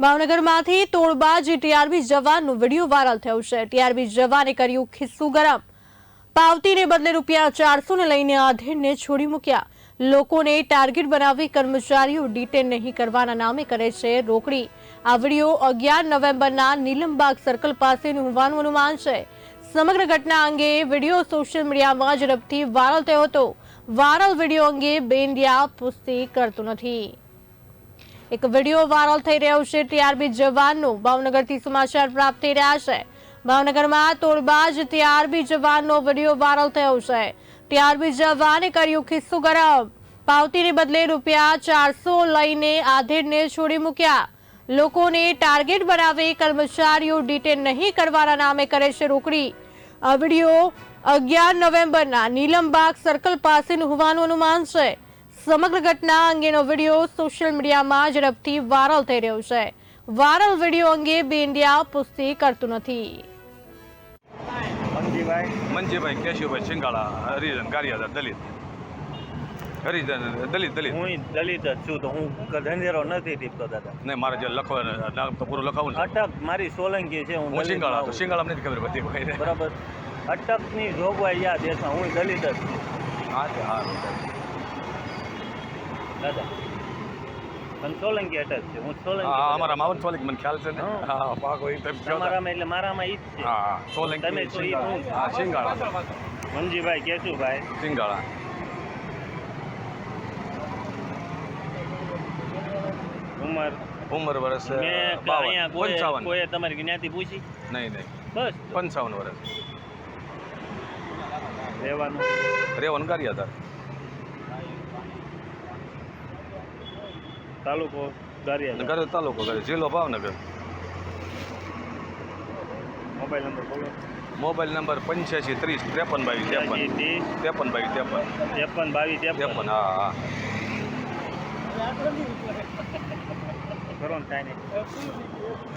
ભાવનગરમાંથી તોડબાજ TRB જવાનનો video viral થયો છે। TRB જવાને કર્યું ખિસ્સું ગરમ। પાવતીને બદલે ₹400 ને લઈને આધેડને છોડી મૂક્યા। લોકોને ટાર્ગેટ બનાવી કર્મચારીઓ ડિટેન નહીં કરવાના નામે કરે છે રોકડી। આ વિડીયો 11 નવેમ્બરના નીલમબાગ સર્કલ પાસેનું હોવાનું અનુમાન છે। સમગ્ર ઘટના અંગે વિડીયો સોશિયલ મીડિયામાં ઝડપથી વાયરલ થયો હતો। વાયરલ વિડીયો અંગે બેન્ડિયા પુષ્ટિ કરતું નથી। એક વિડીયો વાયરલ થઈ રહ્યો છે ટીઆરબી જવાનનો। ભાવનગરથી સમાચાર પ્રાપ્ત થઈ રહ્યા છે। ભાવનગરમાં તોડબાજ ટીઆરબી જવાનનો વિડીયો વાયરલ થયો છે। ટીઆરબી જવાને કર્યું ખિસ્સું ગરમ। પાવતીને બદલે ₹400 લઈને આધેડને છોડી મૂક્યા। લોકોને ટાર્ગેટ બનાવી કર્મચારીઓ ડિટેન નહીં કરવાના નામે કરે છે રોકડી। આ વિડીયો 11 નવેમ્બરના નીલમબાગ સર્કલ પાસેનું હોવાનું અનુમાન છે। સમગ્ર ઘટના અંગેનો વિડીયો સોશિયલ મીડિયામાં ઝડપથી વાયરલ થઈ રહ્યો છે। વાયરલ વિડીયો અંગે બેન્ડિયા પુષ્ટિ કરતું નથી। મંજીભાઈ કેશુભાઈ સિંગાળા હરિજન ગારિયાદાર દલિત હું દલિત જ છું તો હું ધંધેરો નથી ટીપતો દાદા। નહીં મારે જે લખવાનું નામ તો પૂરું લખાવું ને અટક મારી સોલંકી છે। હું સિંગાળા તો સિંગાળા નથી ખબર બધી ભાઈ બરાબર અટકની જોગવાઈ યાદ દેશમાં હું દલિત જ છું હા તે હા દાદા। પણ સોલંકી અટક છે હું સોલંકી અમારા માવન સોલંકી મને ખ્યાલ છે ને હા પાકો એ તમે તમારામાં એટલે મારામાં ઈ જ છે। હા સોલંકી તમે છો ઈ હું હા સિંગાળા મંજીભાઈ કેશુભાઈ સિંગાળા ઉંમર વર્ષ મેં 52 અહીંયા કોઈ તમારી જ્ઞાતિ પૂછી નહીં બસ 55 વર્ષ રહેવાનું ગારિયાદાર તાલુકો ગારિયાદાર તાલુકો જિલ્લો ભાવનગર। મોબાઈલ નંબર બોલો। મોબાઈલ નંબર 85 30 53 52 હા હા કરો ને કાંઈ નહીં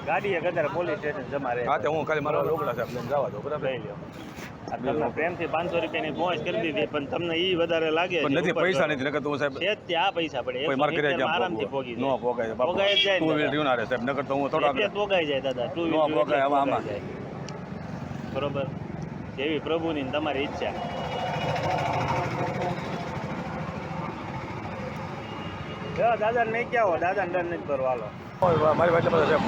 ગાડીએ ગદર પોલીસ સ્ટેશન જમા રહે। હા તે હું ખાલી મારા રોકડા સાહેબ લઈને જવા દો બરાબર લઈ લો। આ તમને પ્રેમથી 500 રૂપિયાની પહોંચ કરી દીધી પણ તમને ઈ વધારે લાગે પણ નથી પૈસા નથી નકર તો હું સાહેબ છે ત્યાં પૈસા પડે કોઈ માર કરે જાય આરામથી પોગી નો પોગાય બાપા પોગાય જાય ટુ વ્હીલ ડ્યુના રે સાહેબ નકર તો હું થોડા એટલે પોગાઈ જાય દાદા ટુ નો પોગાય આમાં બરોબર જેવી પ્રભુની તમારી ઈચ્છા। દાદા નહીં ક્યાં હો દાદા ડર નથી કરો હાલો મારી પાસે બધા સાહેબ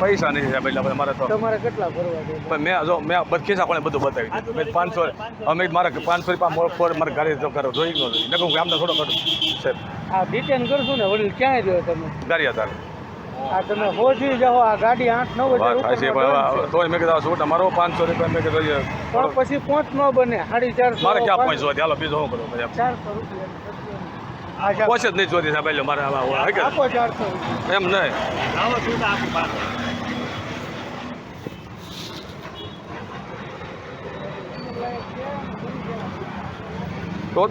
પૈસા નથી સાહેબ એટલે મારે તો તમારે કેટલા ભરવા દે પણ મેં બધ ખિસ્સા કોને બધું બતાવી દીધું મેં 500 અમે મારે 500 રૂપિયા મારે ગાડી તો કરો જોઈ ગયો નકર હું આમને થોડો કરું સાહેબ આ ડિટેન કરશું ને વડીલ ક્યાં રહ્યો તમે ગારિયાદાર આ તમે પહોંચી જાઓ આ ગાડી 8-9 વાગે તોય મેં કીધું શું તમારો 500 રૂપિયા મેં કીધું પણ પછી પહોંચ ન બને 450 મારે ક્યાં પહોંચવા ચાલો બીજો શું કરું 400 રૂપિયા પહોંચે જ નહીં જોતી સાહેબ એટલે મારે આપો 400 એમ નહીં આવો શું આપું પાછો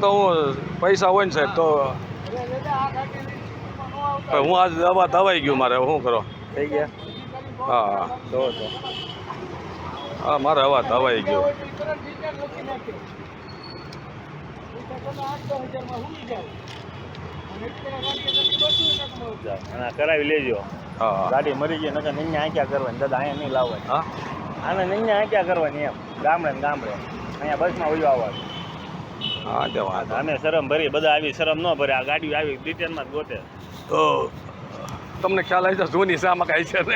તો હું પૈસા હોય ને સાહેબ તો હું આજ દવાઈ ગયું મારે શું કરો થઈ ગયા હા તો હા મારે હવા દવાઈ ગયો કરાવી લેજો હા ગાડી મરી ગઈ નકર નૈયા આંક્યા કરવાની દાદા અહીંયા નહીં લાવવાની હા આને નૈયા આંક્યા કરવાની એમ ગામડે ને ગામડે અહીંયા બસમાં વયો આવવાનું હા તે વાત અમે શરમ ભરી બધા આવી શરમ ન ભરે આ ગાડી આવી ડિટેલમાં જ ગોતે તો તમને ખ્યાલ આવી તો જૂની શામાં કાંઈ છે ને